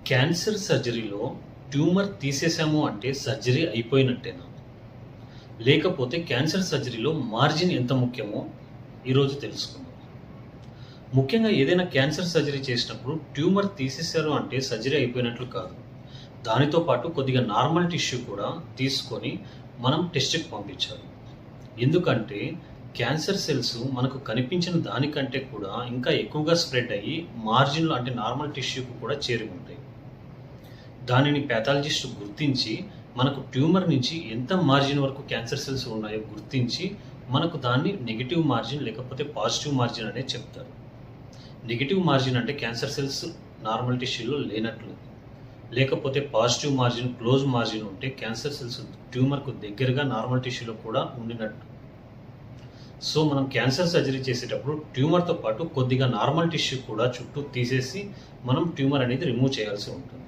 Cancer సర్జరీలో tumour తీసేసాము అంటే surgery అయిపోయినట్టేనా? లేకపోతే cancer సర్జరీలో margin ఎంత ముఖ్యమో ఈరోజు తెలుసుకుందాం. ముఖ్యంగా ఏదైనా క్యాన్సర్ సర్జరీ చేసినప్పుడు ట్యూమర్ తీసేశారు అంటే సర్జరీ అయిపోయినట్లు కాదు. దానితో పాటు కొద్దిగా నార్మల్ టిష్యూ కూడా తీసుకొని మనం టెస్ట్‌కి పంపించాలి. ఎందుకంటే క్యాన్సర్ సెల్స్ మనకు కనిపించిన దానికంటే కూడా ఇంకా ఎక్కువగా స్ప్రెడ్ అయ్యి మార్జిన్‌లో అంటే నార్మల్ టిష్యూకి కూడా చేరి ఉంటాయి. దానిని ప్యాథాలజిస్ట్ గుర్తించి మనకు ట్యూమర్ నుంచి ఎంత మార్జిన్ వరకు క్యాన్సర్ సెల్స్ ఉన్నాయో గుర్తించి మనకు దాన్ని నెగెటివ్ మార్జిన్ లేకపోతే పాజిటివ్ మార్జిన్ అనేది చెప్తారు. నెగెటివ్ మార్జిన్ అంటే క్యాన్సర్ సెల్స్ నార్మల్ టిష్యూలో లేనట్లు, లేకపోతే పాజిటివ్ మార్జిన్ క్లోజ్ మార్జిన్ ఉంటే క్యాన్సర్ సెల్స్ ట్యూమర్కు దగ్గరగా నార్మల్ టిష్యూలో కూడా ఉండినట్టు. సో మనం క్యాన్సర్ సర్జరీ చేసేటప్పుడు ట్యూమర్తో పాటు కొద్దిగా నార్మల్ టిష్యూ కూడా చుట్టూ తీసేసి మనం ట్యూమర్ అనేది రిమూవ్ చేయాల్సి ఉంటుంది.